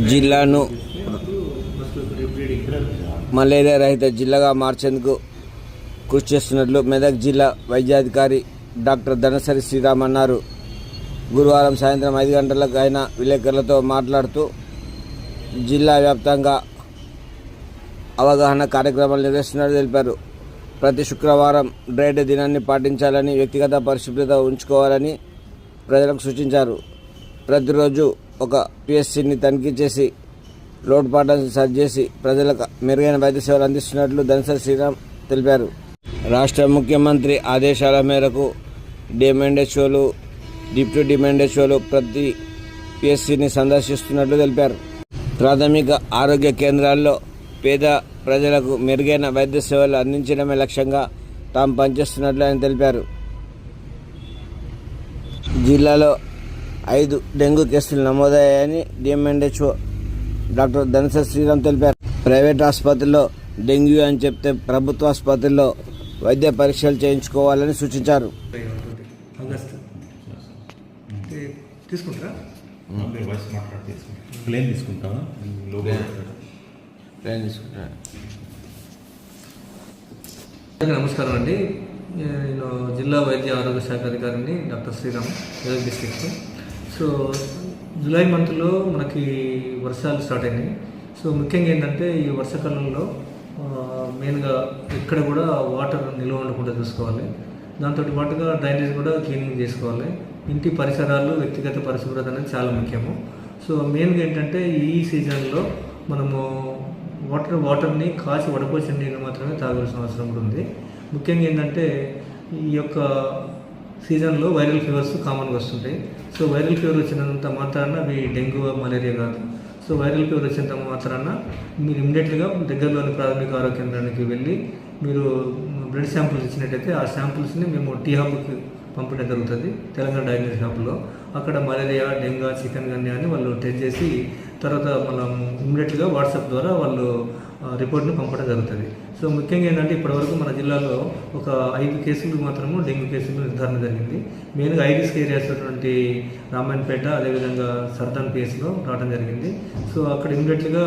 జిల్లాను మలేరియా రహిత జిల్లాగా మార్చేందుకు కృషి చేస్తున్నట్లు మెదక్ జిల్లా వైద్యాధికారి డాక్టర్ ధనసరి శ్రీరామ్ అన్నారు. గురువారం సాయంత్రం 5 గంటలకు ఆయన విలేకరులతో మాట్లాడుతూ జిల్లా వ్యాప్తంగా అవగాహన కార్యక్రమాలు నిర్వహిస్తున్నట్లు తెలిపారు. ప్రతి శుక్రవారం డ్రై డే దినాన్ని పాటించాలని, వ్యక్తిగత పరిశుభ్రత ఉంచుకోవాలని ప్రజలకు సూచించారు. ప్రతిరోజు ఒక పిఎస్సిని తనిఖీ చేసి లోటుపాట్లను సరిచేసి ప్రజలకు మెరుగైన వైద్య సేవలు అందిస్తున్నట్లు ధనసరి శ్రీరామ్ తెలిపారు. రాష్ట్ర ముఖ్యమంత్రి ఆదేశాల మేరకు డిఎంఎండ్హెచ్ఓలు, డిప్యూటీ డిఎంఎండ్హెచ్ఓలు ప్రతి పిఎస్సిని సందర్శిస్తున్నట్లు తెలిపారు. ప్రాథమిక ఆరోగ్య కేంద్రాల్లో పేద ప్రజలకు మెరుగైన వైద్య సేవలు అందించడమే లక్ష్యంగా తాము పనిచేస్తున్నట్లు ఆయన తెలిపారు. జిల్లాలో 5 డెంగ్యూ కేసులు నమోదయ్యాయని డిఎంఎండ్హెచ్ఓ డాక్టర్ ధనసరి శ్రీరామ్ తెలిపారు. ప్రైవేట్ ఆసుపత్రుల్లో డెంగ్యూ అని చెప్తే ప్రభుత్వ ఆసుపత్రుల్లో వైద్య పరీక్షలు చేయించుకోవాలని సూచించారు. నమస్కారం అండి. నేను జిల్లా వైద్య ఆరోగ్య శాఖ అధికారిని doctor Sriram, Medak district. So July మంత్లో మనకి వర్షాలు స్టార్ట్ అయినాయి. సో ముఖ్యంగా ఏంటంటే ఈ వర్షాకాలంలో మెయిన్గా ఎక్కడ కూడా వాటర్ నిల్వ ఉండకుండా చూసుకోవాలి. దాంతో పాటుగా డ్రైనేజ్ కూడా క్లీనింగ్ చేసుకోవాలి. ఇంటి పరిసరాలు, వ్యక్తిగత పరిశుభ్రత అనేది చాలా ముఖ్యము. సో మెయిన్గా ఏంటంటే ఈ సీజన్లో మనము వాటర్ని కాచి వడపోసిన నీళ్ళు మాత్రమే తాగాల్సిన అవసరం కూడా ఉంది. ముఖ్యంగా ఏంటంటే ఈ యొక్క సీజన్లో వైరల్ ఫీవర్స్ కామన్గా వస్తుంటాయి. సో వైరల్ ఫీవర్ వచ్చినంత మాత్రాన అవి డెంగ్యూ, మలేరియా కాదు. సో వైరల్ ఫీవర్ వచ్చినంత మాత్రాన మీరు ఇమ్మీడియట్గా దగ్గరలోని ప్రాథమిక ఆరోగ్య కేంద్రానికి వెళ్ళి మీరు బ్లడ్ శాంపుల్స్ ఇచ్చినట్టయితే ఆ శాంపుల్స్ని మేము టీ హబ్కి పంపడం జరుగుతుంది, తెలంగాణ డయాగ్నోస్టిక్ హబ్లో. అక్కడ మలేరియా, డెంగ్యూ, చికెన్ గన్యా అని వాళ్ళు టెస్ట్ చేసి తర్వాత మనం ఇమ్మీడియట్గా వాట్సాప్ ద్వారా వాళ్ళు రిపోర్ట్ని పంపడం జరుగుతుంది. సో ముఖ్యంగా ఏంటంటే ఇప్పటివరకు మన జిల్లాలో ఒక 5 కేసులు మాత్రము డెంగ్యూ కేసులు నిర్ధారణ జరిగింది. మెయిన్గా ఐరిస్ ఏరియాస్ అటువంటి రామాయణపేట, అదేవిధంగా సర్దాన్ పిఎస్లో రావడం జరిగింది. సో అక్కడ ఇమ్మీడియట్గా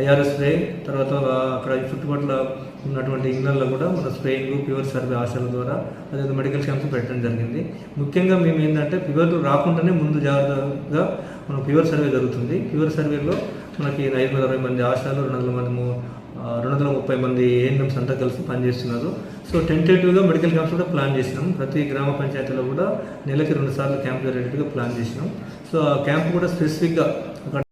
ఐఆర్ఎస్ స్ప్రే, తర్వాత అక్కడ చుట్టుపక్కల ఉన్నటువంటి ఇళ్లలో కూడా మన స్ప్రేయింగ్, ఫీవర్ సర్వే ఆశల ద్వారా అదే మెడికల్ క్యాంప్స్ పెట్టడం జరిగింది. ముఖ్యంగా మేము ఏంటంటే ఫీవర్ రాకుండానే ముందు జాగ్రత్తగా మన ఫీవర్ సర్వే జరుగుతుంది. ఫీవర్ సర్వేలో మనకి 520 మంది ఆశాలు, 230 మంది ఏఎన్ఎంస్ అంతా కలిసి పనిచేస్తున్నారు. సో టెంటేటివ్గా మెడికల్ క్యాంప్స్ కూడా ప్లాన్ చేసినాం. ప్రతి గ్రామ పంచాయతీలో కూడా నెలకి 2 సార్లు క్యాంప్ జరిగేట్టుగా ప్లాన్ చేసినాం. సో ఆ క్యాంప్ కూడా స్పెసిఫిక్గా